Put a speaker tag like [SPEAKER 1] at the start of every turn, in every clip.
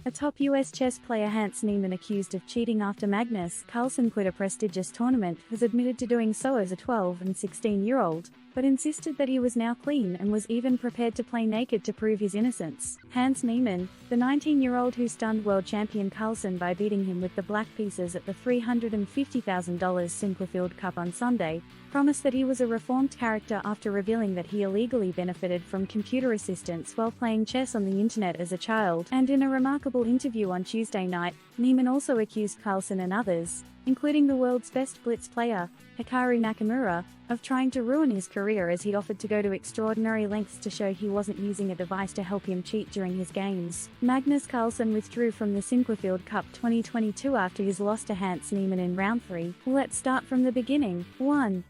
[SPEAKER 1] A top US chess player, Hans Niemann, accused of cheating after Magnus Carlsen quit a prestigious tournament, has admitted to doing so as a 12 and 16-year-old, but insisted that he was now clean and was even prepared to play naked to prove his innocence. Hans Niemann, the 19-year-old who stunned world champion Carlsen by beating him with the black pieces at the $350,000 Simplified Cup on Sunday, promised that he was a reformed character after revealing that he illegally benefited from computer assistance while playing chess on the internet as a child. And in a remarkable interview on Tuesday night, Niemann also accused Carlsen and others, including the world's best blitz player, Hikaru Nakamura, of trying to ruin his career as he offered to go to extraordinary lengths to show he wasn't using a device to help him cheat during his games. Magnus Carlsen withdrew from the Simplified Cup 2022 after his loss to Hans Niemann in round 3. Let's start from the beginning. 1.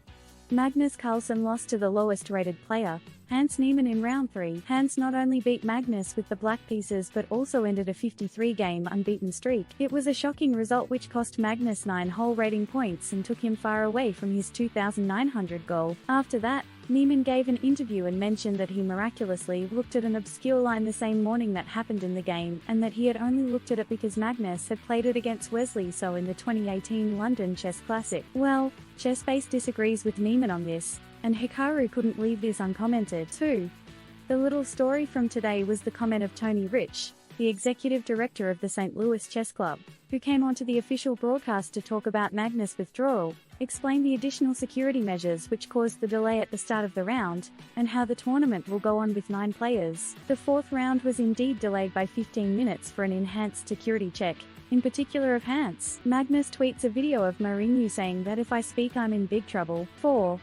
[SPEAKER 1] Magnus Carlsen lost to the lowest-rated player, Hans Niemann, in round 3. Hans not only beat Magnus with the black pieces but also ended a 53-game unbeaten streak. It was a shocking result which cost Magnus 9 whole rating points and took him far away from his 2,900 goal. After that, Niemann gave an interview and mentioned that he miraculously looked at an obscure line the same morning that happened in the game, and that he had only looked at it because Magnus had played it against Wesley So in the 2018 London Chess Classic. Well, ChessBase disagrees with Niemann on this, and Hikaru couldn't leave this uncommented. 2. The little story from today was the comment of Tony Rich, the executive director of the St. Louis Chess Club, who came onto the official broadcast to talk about Magnus' withdrawal, explain the additional security measures which caused the delay at the start of the round, and how the tournament will go on with 9 players. The 4th round was indeed delayed by 15 minutes for an enhanced security check, in particular of Hans. Magnus tweets a video of Mourinho saying that if I speak I'm in big trouble. 4.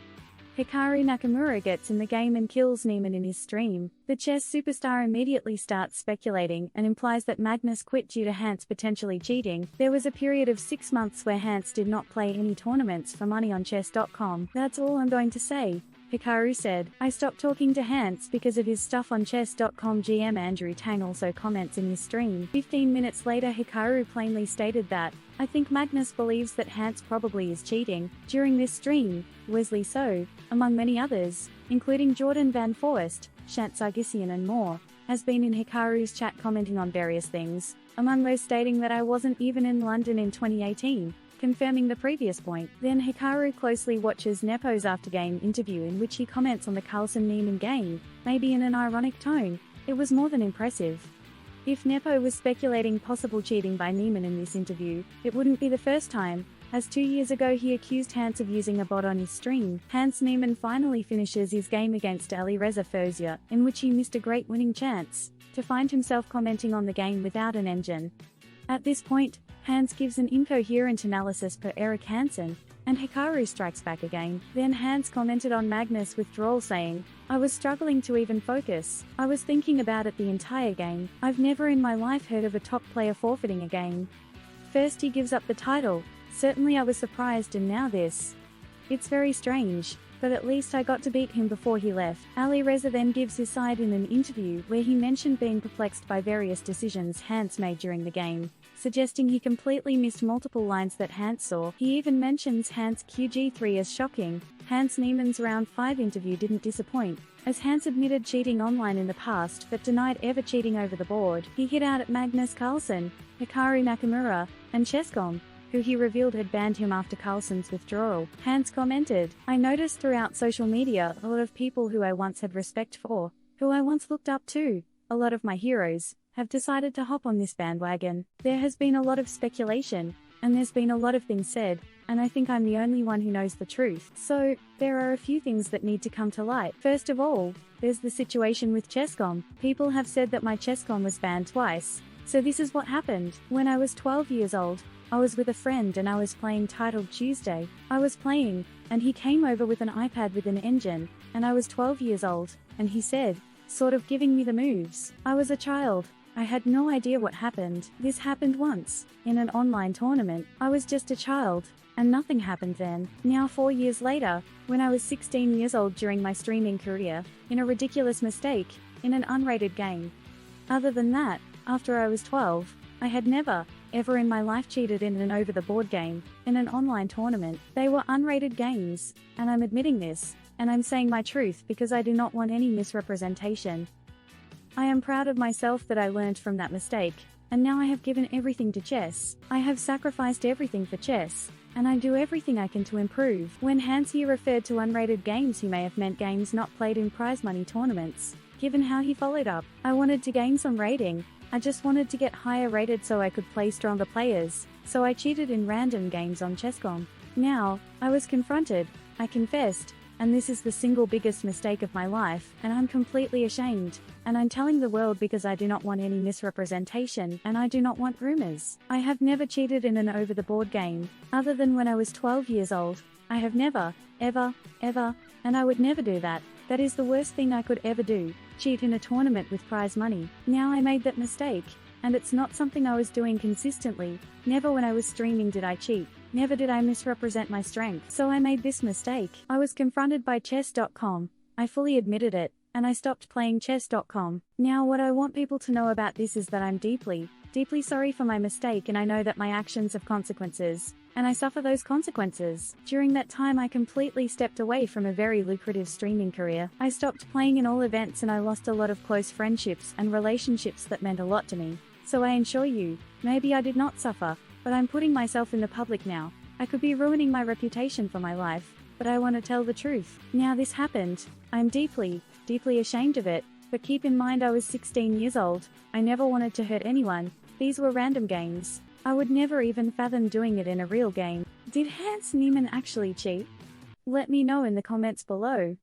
[SPEAKER 1] Hikaru Nakamura gets in the game and kills Niemann in his stream. The chess superstar immediately starts speculating and implies that Magnus quit due to Hans potentially cheating. There was a period of 6 months where Hans did not play any tournaments for money on chess.com. That's all I'm going to say, Hikaru said. I stopped talking to Hans because of his stuff on chess.com. GM Andrew Tang also comments in his stream. 15 minutes later, Hikaru plainly stated that, I think Magnus believes that Hans probably is cheating. During this stream, Wesley So, among many others, including Jordan Van Forest, Shant Sargsyan and more, has been in Hikaru's chat commenting on various things, among those stating that I wasn't even in London in 2018. Confirming the previous point. Then Hikaru closely watches Nepo's after-game interview in which he comments on the Carlsen-Niemann game, maybe in an ironic tone. It was more than impressive. If Nepo was speculating possible cheating by Niemann in this interview, it wouldn't be the first time, as 2 years ago he accused Hans of using a bot on his stream. Hans Niemann finally finishes his game against Alireza Ferzia, in which he missed a great winning chance, to find himself commenting on the game without an engine. At this point, Hans gives an incoherent analysis per Eric Hansen, and Hikaru strikes back again. Then Hans commented on Magnus' withdrawal saying, I was struggling to even focus. I was thinking about it the entire game. I've never in my life heard of a top player forfeiting a game. First he gives up the title. Certainly I was surprised, and now this. It's very strange, but at least I got to beat him before he left. Alireza then gives his side in an interview where he mentioned being perplexed by various decisions Hans made during the game, suggesting he completely missed multiple lines that Hans saw. He even mentions Hans' QG3 as shocking. Hans Niemann's round 5 interview didn't disappoint, as Hans admitted cheating online in the past but denied ever cheating over the board. He hit out at Magnus Carlsen, Hikaru Nakamura, and Chess.com, who he revealed had banned him after Carlsen's withdrawal. Hans commented, I noticed throughout social media a lot of people who I once had respect for, who I once looked up to, a lot of my heroes, have decided to hop on this bandwagon. There has been a lot of speculation, and there's been a lot of things said, and I think I'm the only one who knows the truth. So, there are a few things that need to come to light. First of all, there's the situation with Chess.com. People have said that my Chess.com was banned twice. So this is what happened. When I was 12 years old, I was with a friend and I was playing Titled Tuesday. I was playing, and he came over with an iPad with an engine, and I was 12 years old, and he said, sort of giving me the moves. I was a child. I had no idea what happened. This happened once, in an online tournament. I was just a child, and nothing happened then. Now 4 years later, when I was 16 years old during my streaming career, in a ridiculous mistake, in an unrated game. Other than that, after I was 12, I had never, ever in my life cheated in an over-the-board game, in an online tournament. They were unrated games, and I'm admitting this, and I'm saying my truth because I do not want any misrepresentation. I am proud of myself that I learned from that mistake, and now I have given everything to chess. I have sacrificed everything for chess, and I do everything I can to improve. When Hans here referred to unrated games, he may have meant games not played in prize money tournaments. Given how he followed up, I wanted to gain some rating. I just wanted to get higher rated so I could play stronger players, so I cheated in random games on chess.com. Now, I was confronted, I confessed, and this is the single biggest mistake of my life, and I'm completely ashamed. And I'm telling the world because I do not want any misrepresentation, and I do not want rumors. I have never cheated in an over-the-board game, other than when I was 12 years old. I have never, ever, and I would never do that. That is the worst thing I could ever do, cheat in a tournament with prize money. Now I made that mistake, and it's not something I was doing consistently. Never when I was streaming did I cheat. Never did I misrepresent my strength. So I made this mistake. I was confronted by chess.com. I fully admitted it, and I stopped playing chess.com. Now what I want people to know about this is that I'm deeply sorry for my mistake, and I know that my actions have consequences, and I suffer those consequences. During that time I completely stepped away from a very lucrative streaming career. I stopped playing in all events, and I lost a lot of close friendships and relationships that meant a lot to me. So I assure you, maybe I did not suffer, but I'm putting myself in the public now. I could be ruining my reputation for my life, but I want to tell the truth. Now this happened. I'm deeply ashamed of it, but keep in mind I was 16 years old. I never wanted to hurt anyone. These were random games. I would never even fathom doing it in a real game. Did Hans Niemann actually cheat? Let me know in the comments below.